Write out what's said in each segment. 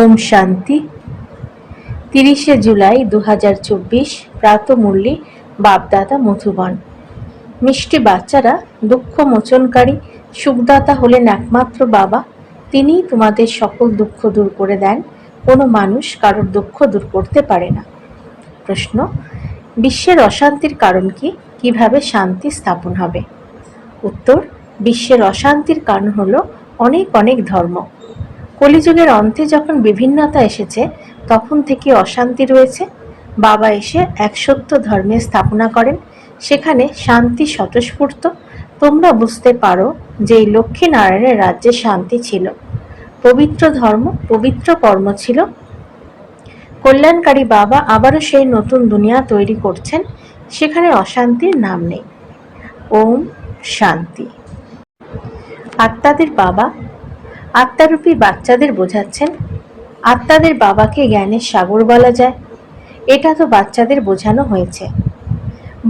ওম শান্তি। 30শে জুলাই 2024 প্রাতঃমুরলি বাপদাদা মধুবন। মিষ্টি বাচ্চারা, দুঃখ মোচনকারী সুখদাতা হলেন একমাত্র বাবা। তিনিই তোমাদের সকল দুঃখ দূর করে দেন। কোনো মানুষ কারোর দুঃখ দূর করতে পারে না। প্রশ্ন: বিশ্বের অশান্তির কারণ কি? কিভাবে শান্তি স্থাপন হবে? উত্তর: বিশ্বের অশান্তির কারণ হলো অনেক অনেক ধর্ম। কলিযুগের অন্তে যখন বিভিন্নতা এসেছে, তখন থেকে অশান্তি রয়েছে। বাবা এসে এক সত্য ধর্মের স্থাপনা করেন, সেখানে শান্তি স্বতঃস্ফূর্ত। তোমরা বুঝতে পারো যে এই লক্ষ্মীনারায়ণের রাজ্যে শান্তি ছিল, পবিত্র ধর্ম, পবিত্র কর্ম ছিল। কল্যাণকারী বাবা আবারও সেই নতুন দুনিয়া তৈরি করছেন, সেখানে অশান্তির নাম নেই। ওম শান্তি। আত্মাদের বাবা আত্মারূপী বাচ্চাদের বোঝাচ্ছেন। আত্মাদের বাবাকে জ্ঞানের সাগর বলা যায়, এটা তো বাচ্চাদের বোঝানো হয়েছে।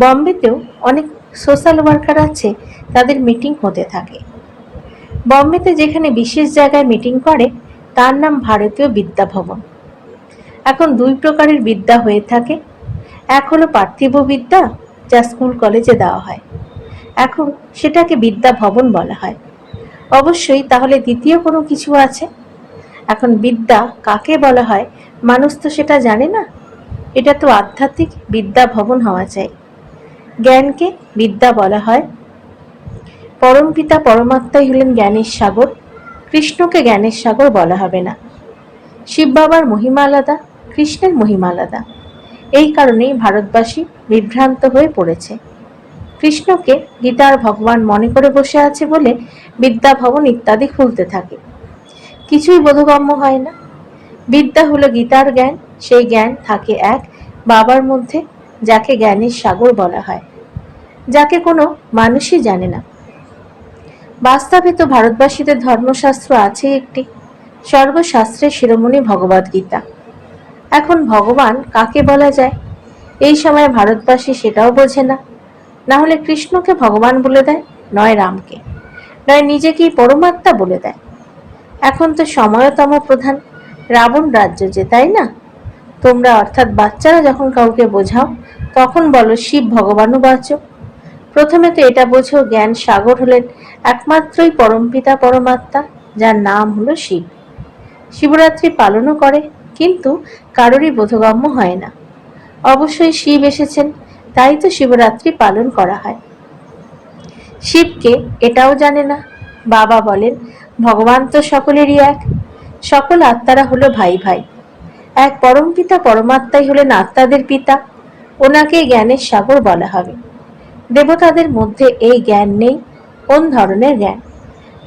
বম্বেতেও অনেক সোশ্যাল ওয়ার্কার আছে, তাদের মিটিং হতে থাকে। বম্বেতে যেখানে বিশেষ জায়গায় মিটিং করে, তার নাম ভারতীয় বিদ্যা ভবন। এখন দুই প্রকারের বিদ্যা হয়ে থাকে। এক হলো পার্থিব বিদ্যা, যা স্কুল কলেজে দেওয়া হয়। এখন সেটাকে বিদ্যা ভবন বলা হয়। অবশ্যই তাহলে দ্বিতীয় কোনো কিছু আছে। এখন বিদ্যা কাকে বলা হয় মানুষ তো সেটা জানে না। এটা তো আধ্যাত্মিক বিদ্যা ভবন হওয়া চাই। জ্ঞানকে বিদ্যা বলা হয়। পরমপিতা পরমাত্মাই হলেন জ্ঞানের সাগর। কৃষ্ণকে জ্ঞানের সাগর বলা হবে না। শিব বাবার মহিমা আলাদা, কৃষ্ণের মহিমা আলাদা। এই কারণেই ভারতবাসী বিভ্রান্ত হয়ে পড়েছে। কৃষ্ণকে গীতার ভগবান মনে করে বসে আছে বলে বিদ্যা ভবন ইত্যাদি খুলতে থাকে। কিছুই বোধগম্য হয় না। বিদ্যা হলো গীতার জ্ঞান, সেই জ্ঞান থাকে এক বাবার মধ্যে, যাকে জ্ঞানের সাগর বলা হয়, যাকে কোনো মানুষই জানে না। বাস্তবে তো ভারতবাসীদের ধর্মশাস্ত্র আছে একটি, সর্বশাস্ত্রের শিরোমণি ভগবদ গীতা। এখন ভগবান কাকে বলা যায়, এই সময় ভারতবাসী সেটাও বোঝে না। না হলে কৃষ্ণকে ভগবান বলে দেয়, নয় রামকে, নয় নিজেকেই পরমাত্মা বলে দেয়। এখন তো সময়তম প্রধান, রাবণ রাজ্য যে, তাই না? তোমরা অর্থাৎ বাচ্চারা যখন কাউকে বোঝাও, তখন বলো শিব ভগবানুবাচ। প্রথমে তো এটা বোঝো জ্ঞান সাগর হলেন একমাত্রই পরমপিতা পরমাত্মা, যার নাম হলো শিব। শিবরাত্রি পালনও করে, কিন্তু কারোরই বোধগম্য হয় না। অবশ্যই শিব এসেছেন, তাই তো শিবরাত্রি পালন করা হয়। শিবকে এটাও জানে না। বাবা বলেন ভগবান তো সকলেরই এক, সকল আত্মারা হলো ভাই ভাই। এক পরমপিতা পরমাত্মাই হলেন আত্মাদের পিতা, ওনাকে জ্ঞানের সাগর বলা হবে। দেবতাদের মধ্যে এই জ্ঞান নেই। কোন ধরনের জ্ঞান?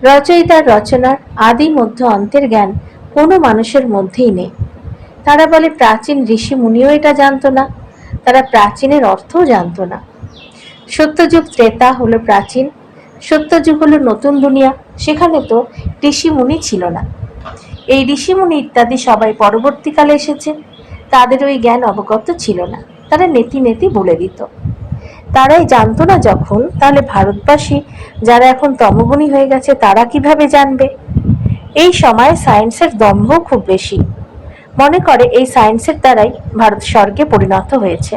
রচয়িতার রচনার আদি মধ্য অন্তের জ্ঞান কোনো মানুষের মধ্যেই নেই। তারা বলে প্রাচীন ঋষি মুনিও এটা জানতো না, তারা প্রাচীনের অর্থও জানতো না। সত্যযুগ ত্রেতা হলো প্রাচীন, সত্যযুগ হলো নতুন দুনিয়া, সেখানে তো ঋষি মুনি ছিল না। এই ঋষিমুনি ইত্যাদি সবাই পরবর্তীকালে এসেছে, তাদের ওই জ্ঞান অবগত ছিল না, তারা নেতি নেতি বলে দিত। তারাই জানতো না যখন, তাহলে ভারতবাসী যারা এখন তমগুণী হয়ে গেছে, তারা কিভাবে জানবে? এই সময় সায়েন্সের দম্ভ খুব বেশি, মনে করে এই সায়েন্সের দ্বারাই ভারত স্বর্গে পরিণত হয়েছে।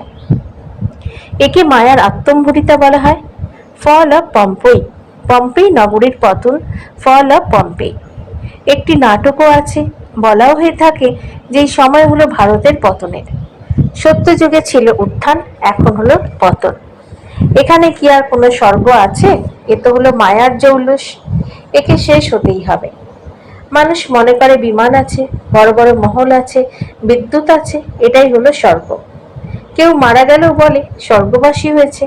একে মায়ার আত্মম্ভরিতা বলা হয়। ফল অফ পম্পেই, পম্পেই নগরীর পতন, ফল অফ পম্পেই। একটি নাটকও আছে, বলাও হয়ে থাকে যে এই সময় হলো ভারতের পতনের। সত্যযুগে ছিল উত্থান, এখন হলো পতন। এখানে কি আর কোনো স্বর্গ আছে? এ তো হলো মায়ার জৌলুস, একে শেষ হতেই হবে। মানুষ মনে করে বিমান আছে, বড় বড় মহল আছে, বিদ্যুৎ আছে, এটাই হলো স্বর্গ। কেউ মারা গেলেও বলে স্বর্গবাসী হয়েছে।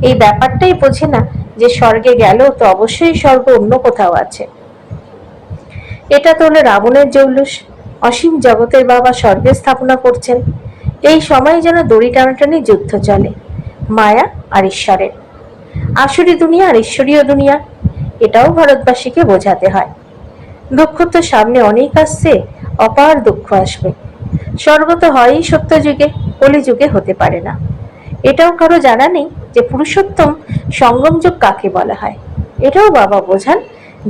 এই ব্যাপারটাই বোঝে না যে স্বর্গে গেলেও তো অবশ্যই স্বর্গ অন্য কোথাও আছে। এটা তো হলো রাবণের জৌলুস। অসীম জগতের বাবা স্বর্গে স্থাপনা করছেন। এই সময় যেন দড়ি টানাটানি যুদ্ধ চলে, মায়া আর ঈশ্বরের। আসুরি দুনিয়া আর ঈশ্বরীয় দুনিয়া, এটাও ভারতবাসীকে বোঝাতে হয়। দুঃখ তো সামনে অনেক আসছে, অপার দুঃখ আসবে। স্বর্গ তো হয়ই সত্যযুগে, কলিযুগে হতে পারে না। এটাও কারো জানা নেই যে পুরুষোত্তম সঙ্গম যুগ কাকে বলা হয়। এটাও বাবা বোঝান,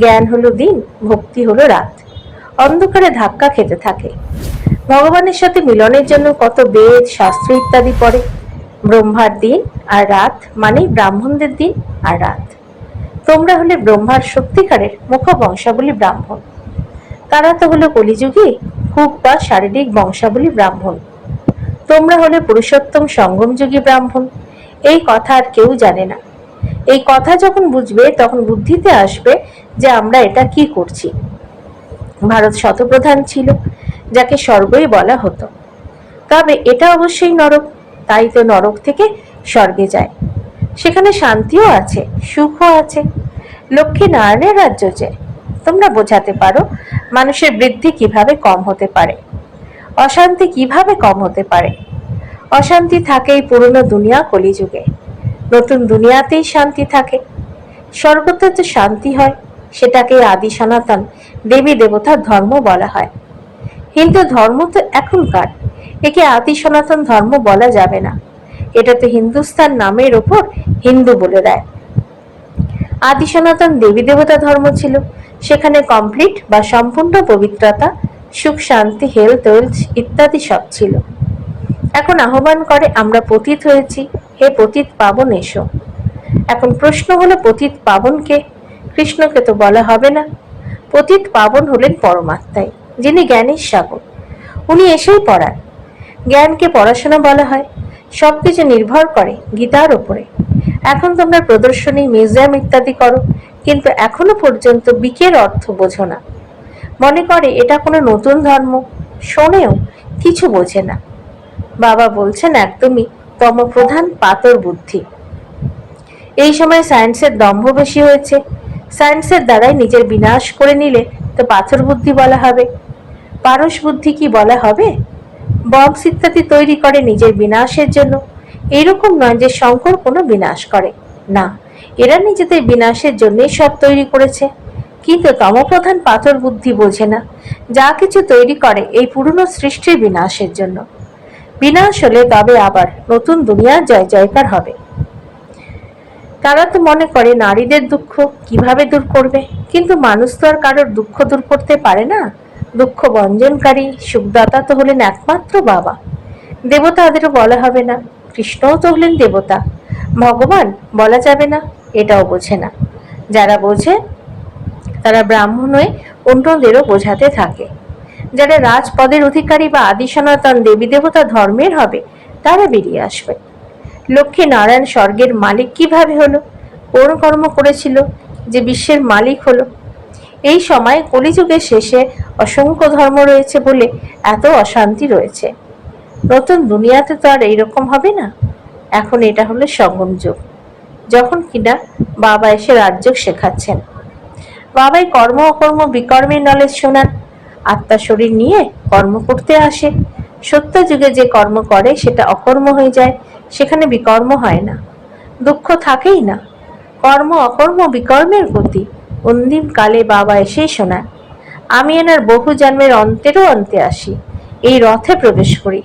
জ্ঞান হলো দিন, ভক্তি হলো রাত। অন্ধকারে ধাক্কা খেতে থাকে। ভগবানের সাথে মিলনের জন্য কত বেদ, শাস্ত্র ইত্যাদি পড়ে। ব্রহ্মার দিন আর রাত মানেই ব্রাহ্মণদের দিন আর রাত। তোমরা হলে ব্রহ্মার সত্যিকারের মুখ বংশাবলী ব্রাহ্মণ। তারা তো হলো কলিযুগে খুব বা শারীরিক বংশাবলী ব্রাহ্মণ। তোমরা হলে পুরুষোত্তম সঙ্গমযুগী ব্রাহ্মণ। এই কথা আর কেউ জানে না। এই কথা যখন বুঝবে তখন বুদ্ধিতে আসবে যে আমরা এটা কি করছি। ভারত শতপ্রধান ছিল, যাকে স্বর্গই বলা হতো। তবে এটা অবশ্যই নরক, তাই তো নরক থেকে স্বর্গে যায়। সেখানে শান্তিও আছে, সুখও আছে। লক্ষ্মী নারায়ণের রাজ্য যে। তোমরা বোঝাতে পারো মানুষের বৃদ্ধি কিভাবে কম হতে পারে, অশান্তি কিভাবে কম হতে পারে। অশান্তি থাকে এই পুরনো দুনিয়া কলিযুগে, নতুন দুনিয়াতেই শান্তি থাকে। স্বর্গতে তো শান্তি হয়, সেটাকে আদি সনাতন দেবী দেবতার ধর্ম বলা হয়। হিন্দু ধর্ম তো এখনকার, একে আদি সনাতন ধর্ম বলা যাবে না। এটা তো হিন্দুস্তান নামের ওপর হিন্দু বলে দেয়। আদি সনাতন দেবী দেবতা ধর্ম ছিল, সেখানে কমপ্লিট বা সম্পূর্ণ পবিত্রতা, সুখ, শান্তি, হেলথ, ওয়েলথ ইত্যাদি সব ছিল। এখন আহ্বান করে আমরা পতিত হয়েছি, হে পতিত পাবন এসো। এখন প্রশ্ন হলো পতিত পাবনকে? কৃষ্ণকে তো বলা হবে না। পতিত পাবন হলেন পরমাত্মাই, যিনি জ্ঞানের সাগর। উনি এসেই পড়ান। জ্ঞানকে পড়াশোনা বলা হয়। সবকিছু নির্ভর করে গীতার উপরে। এখন তোমরা প্রদর্শনী, মিউজিয়াম ইত্যাদি করো, কিন্তু এখনো পর্যন্ত বিকের অর্থ বোঝো না। মনে করে এটা কোনো নতুন ধর্ম, শোনেও কিছু বোঝে না। বাবা বলছেন একদমই তমপ্রধান পাতর বুদ্ধি। এই সময় সায়েন্সের দম্ভ বেশি হয়েছে। সায়েন্সের দ্বারাই নিজের বিনাশ করে নিলে তো পাথর বুদ্ধি বলা হবে। পারস বুদ্ধি কি বলা হবে? বক্স ইত্যাদি তৈরি করে নিজের বিনাশের জন্য। এইরকম নয় যে শঙ্কর কোনো বিনাশ করে না, এরা নিজেদের বিনাশের জন্যই সব তৈরি করেছে। কিন্তু তমপ্রধান পাথর বুদ্ধি বোঝে না, যা কিছু তৈরি করে এই পুরনো সৃষ্টির বিনাশের জন্য। বিনাশ হলে তবে আবার নতুন দুনিয়ার জয় জয়কার হবে। তারা তো মনে করে নারীদের দুঃখ কিভাবে দূর করবে, কিন্তু মানুষ তো আর কারোর দুঃখ দূর করতে পারে না। দুঃখ বঞ্জনকারী সুখদাতা তো হলেন একমাত্র বাবা। দেবতাদেরও বলা হবে না, কৃষ্ণও তো হলেন দেবতা। ভগবান বলা যাবে না, এটাও বোঝে না। যারা বোঝে তারা ব্রাহ্মণ হয়ে অন্যদেরও বোঝাতে থাকে। যারা রাজপদের অধিকারী বা আদি সনাতন দেবী দেবতা ধর্মের হবে, তারা বেরিয়ে আসবে। লক্ষ্মী নারায়ণ স্বর্গের মালিক কিভাবে হলো? কোন কর্ম করেছিল যে বিশ্বের মালিক হলো? এই সময় কলিযুগের শেষে অসংখ্য ধর্ম রয়েছে বলে এত অশান্তি রয়েছে। নতুন দুনিয়াতে তো আর এইরকম হবে না। এখন এটা হলো সঙ্গম যুগ, যখন কিনা বাবা এসে রাজযোগ শেখাচ্ছেন। বাবাই কর্ম অকর্ম বিকর্মের নলেজ শোনান। আত্মা শরীর নিয়ে কর্ম করতে আসে। সত্য যুগে যে কর্ম করে সেটা অকর্ম হয়ে যায়, সেখানে বিকর্ম হয় না, দুঃখ থাকেই না। কর্ম অকর্ম বিকর্মের গতি অন্তিম কালে বাবা এসেই শোনান। আমি এনার বহু জন্মের অন্তেরও অন্তে আসি, এই রথে প্রবেশ করি।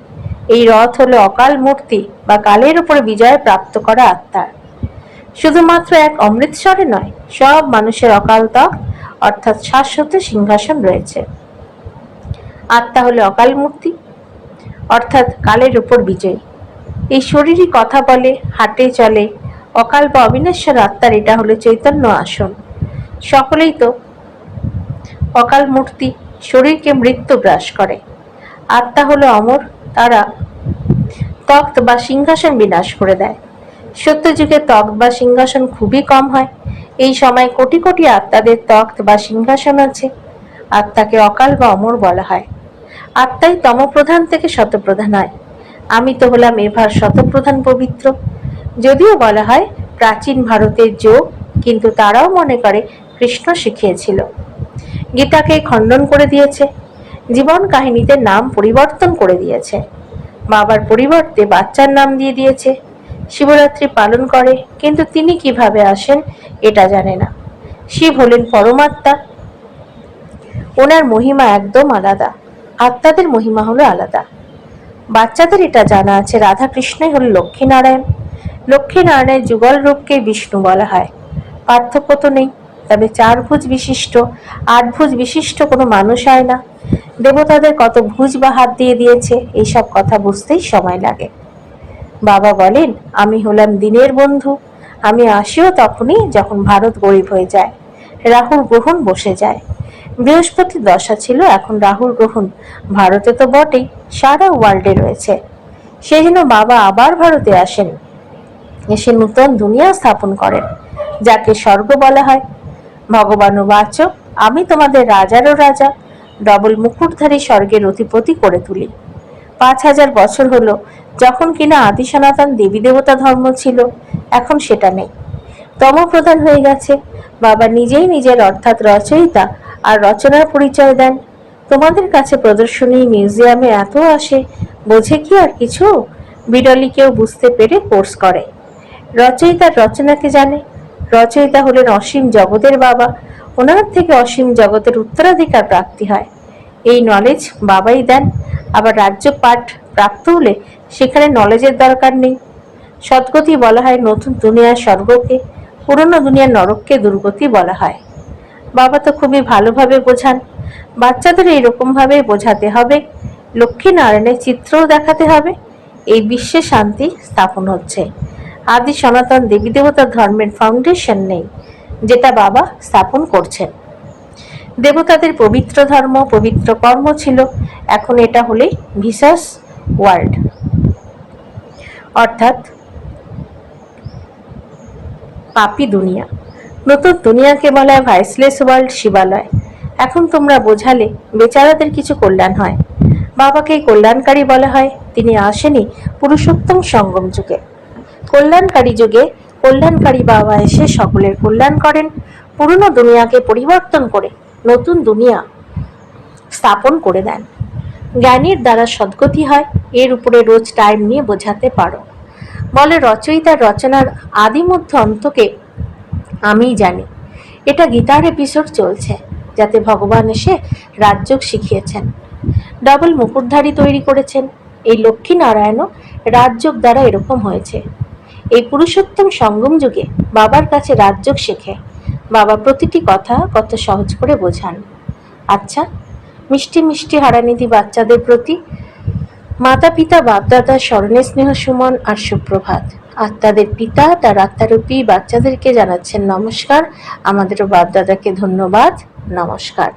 এই রথ হলো অকাল মূর্তি বা কালের উপরে বিজয় প্রাপ্ত করা আত্মার। শুধুমাত্র এক অমৃতসরে নয়, সব মানুষের অকাল তখ্ত অর্থাৎ শাশ্বত সিংহাসন রয়েছে। আত্মা হলো অকাল মূর্তি অর্থাৎ কালের উপর বিজয়। এই শরীরই কথা বলে, হাঁটে, চলে। অকাল বা অবিনশ্বর আত্মার এটা হলো চৈতন্য আসন। সকলেই তো অকাল মূর্তি, শরীরকে মৃত্যু গ্রাস করে। আত্মা হলো অমর, তারা তখ্ত বা সিংহাসন বিনাশ করে দেয়। সত্য যুগে তখ্ত বা সিংহাসন খুবই কম হয়। এই সময় কোটি কোটি আত্মাদের তখ্ত বা সিংহাসন আছে। আত্মাকে অকাল বা অমর বলা হয়। আত্মাই তমপ্রধান থেকে শতপ্রধান হয়। আমি তো হলাম এভার শতপ্রধান পবিত্র। যদিও বলা হয় প্রাচীন ভারতের যোগ, কিন্তু তারাও মনে করে কৃষ্ণ শিখিয়েছিল। গীতাকে খণ্ডন করে দিয়েছে। জীবন কাহিনীতে নাম পরিবর্তন করে দিয়েছে। বাবার পরিবর্তে বাচ্চার নাম দিয়ে দিয়েছে। শিবরাত্রি পালন করে, কিন্তু তিনি কিভাবে আসেন এটা জানে না। শিব হলেন পরমাত্মা, ওনার মহিমা একদম আলাদা। আত্মাদের মহিমা হলো আলাদা। বাচ্চাদের এটা জানা আছে রাধা কৃষ্ণই হল লক্ষ্মী নারায়ণ। লক্ষ্মী নারায়ণের যুগল রূপকে বিষ্ণু বলা হয়। পার্থক্য তো নেই, তবে 4 ভুজ বিশিষ্ট 8 ভুজ বিশিষ্ট কোনো মানুষ হয় না। দেবতাদের কত ভুজ বা হাত দিয়ে দিয়েছে, এইসব কথা বুঝতেই সময় লাগে। বাবা বলেন, আমি হলাম দিনের বন্ধু। আমি আসিও তখনই যখন ভারত গরিব হয়ে যায়, রাহুর গ্রহণ বসে যায়। বৃহস্পতির দশা ছিল, এখন রাহুর গ্রহণ ভারতে তো বটেই, সারা ওয়ার্ল্ডে রয়েছে। সেই জন্য বাবা আবার ভারতে আসেন, এসে নূতন দুনিয়া স্থাপন করেন, যাকে স্বর্গ বলা হয়। ভগবান বাচ, আমি তোমাদের রাজারও রাজা, ডবল মুকুটধারী স্বর্গের অধিপতি করে তুলি। 5000 বছর হলো, যখন কিনা আদি সনাতন দেবী দেবতা ধর্ম ছিল, এখন সেটা নেই, তমপ্রধান হয়ে গেছে। বাবা নিজেই নিজের অর্থাৎ রচয়িতা আর রচনার পরিচয় দেন। তোমাদের কাছে প্রদর্শনী মিউজিয়ামে এত আসে, বোঝে কি আর কিছু? বিরলি কেউ বুঝতে পেরে কোর্স করে। রচয়িতার রচনাকে জানে। রচয়িতা হলেন অসীম জগতের বাবা, ওনার থেকে অসীম জগতের উত্তরাধিকার প্রাপ্তি হয়। এই নলেজ বাবাই দেন। আবার রাজ্য পাঠ প্রাপ্ত হলে সেখানে নলেজের দরকার নেই। সদ্গতি বলা হয় নতুন দুনিয়ার স্বর্গকে, পুরনো দুনিয়ার নরককে দুর্গতি বলা হয়। বাবা তো খুবই ভালোভাবে বোঝান। বাচ্চাদের এইরকম ভাবে বোঝাতে হবে, লক্ষ্মী নারায়ণের চিত্রও দেখাতে হবে। এই বিশ্বে শান্তি স্থাপন হচ্ছে। আদি সনাতন দেবী দেবতার ধর্মের ফাউন্ডেশন নেই, যেটা বাবা স্থাপন করছেন। দেবতাদের পবিত্র ধর্ম, পবিত্র কর্ম ছিল, এখন এটা হলেই ভিসাস ওয়ার্ল্ড, অর্থাৎ পাপি দুনিয়া। নতুন দুনিয়াকে বলা হয় ভাইসলেস ওয়ার্ল্ড, শিবালয়। এখন তোমরা বোঝালে বেচারাদের কিছু কল্যাণ হয়। বাবাকে কল্যাণকারী বলা হয়। তিনি আসেনি পুরুষোত্তম সঙ্গম যুগে। কল্যাণকারী যুগে কল্যাণকারী বাবা এসে সকলের কল্যাণ করেন, পুরনো দুনিয়াকে পরিবর্তন করে নতুন দুনিয়া স্থাপন করে দেন। জ্ঞানীর দ্বারা সদ্গতি হয়, এর উপরে রোজ টাইম নিয়ে বোঝাতে পারো। বলে রচয়িতার রচনার আদি মধ্য অন্তকে আমিই জানি। এটা গীতার এপিসোড চলছে, যাতে ভগবান এসে রাজযোগ শিখিয়েছেন, ডবল মুকুটধারী তৈরি করেছেন। এই লক্ষ্মী নারায়ণও রাজযোগ দ্বারা এরকম হয়েছে। এই পুরুষোত্তম সঙ্গম যুগে বাবার কাছে রাজযোগ শেখে। বাবা প্রতিটি কথা কত সহজ করে বোঝান। আচ্ছা, মিষ্টি মিষ্টি হারানিধি বাচ্চাদের প্রতি মাতা পিতা বাপদাদার স্মরণে স্নেহ সুমন আর সুপ্রভাত। আত্মাদের পিতা তার আত্মারূপী বাচ্চাদেরকে জানাচ্ছেন নমস্কার। আমাদেরও বাপদাদাকে ধন্যবাদ, নমস্কার।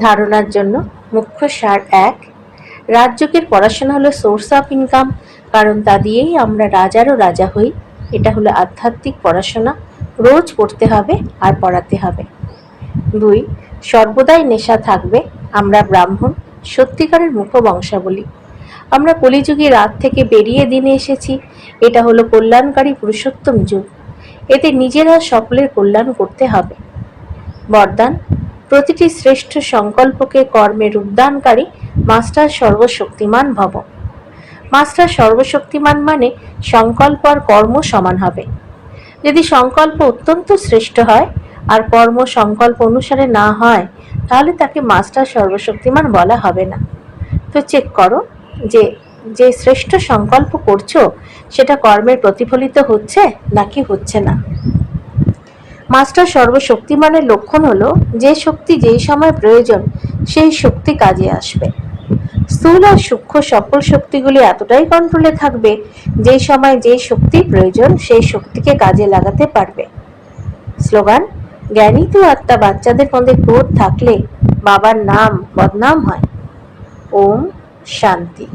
ধারণার জন্য মুখ্য সার 1, রাজযোগের পড়াশোনা হলো সোর্স অফ ইনকাম, কারণ তা দিয়েই আমরা রাজারও রাজা হই। এটা হলো আধ্যাত্মিক পড়াশোনা, রোজ পড়তে হবে আর পড়াতে হবে। 2, সর্বদাই নেশা থাকবে, আমরা ব্রাহ্মণ, সত্যিকারের মুখ বংশাবলী। আমরা কলিযুগে রাত থেকে বেরিয়ে দিনে এসেছি। এটা হলো কল্যাণকারী পুরুষোত্তম যুগ, এতে নিজেরা সকলের কল্যাণ করতে হবে। বরদান, প্রতিটি শ্রেষ্ঠ সংকল্পকে কর্মের রূপদানকারী মাস্টার সর্বশক্তিমান ভব। মাস্টার সর্বশক্তিমান মানে সংকল্প আর কর্ম সমান হবে। যদি সংকল্প অত্যন্ত শ্রেষ্ঠ হয় আর কর্ম সংকল্প অনুসারে না হয়, তাহলে তাকে মাস্টার সর্বশক্তিমান বলা হবে না। তো চেক করো যে যে শ্রেষ্ঠ সংকল্প করছো সেটা কর্মের প্রতিফলিত হচ্ছে নাকি হচ্ছে না। মাস্টার সর্বশক্তিমানের লক্ষণ হলো যে শক্তি যেই সময় প্রয়োজন সেই শক্তি কাজে আসবে। স্থূল আর সূক্ষ্ম সকল শক্তিগুলি এতটাই কন্ট্রোলে থাকবে যেই সময় যে শক্তি প্রয়োজন সেই শক্তিকে কাজে লাগাতে পারবে। স্লোগান, জ্ঞানী তো আত্মা বাচ্চাদের মধ্যে ক্রোধ থাকলে বাবার নাম বদনাম হয়। ওম শান্তি।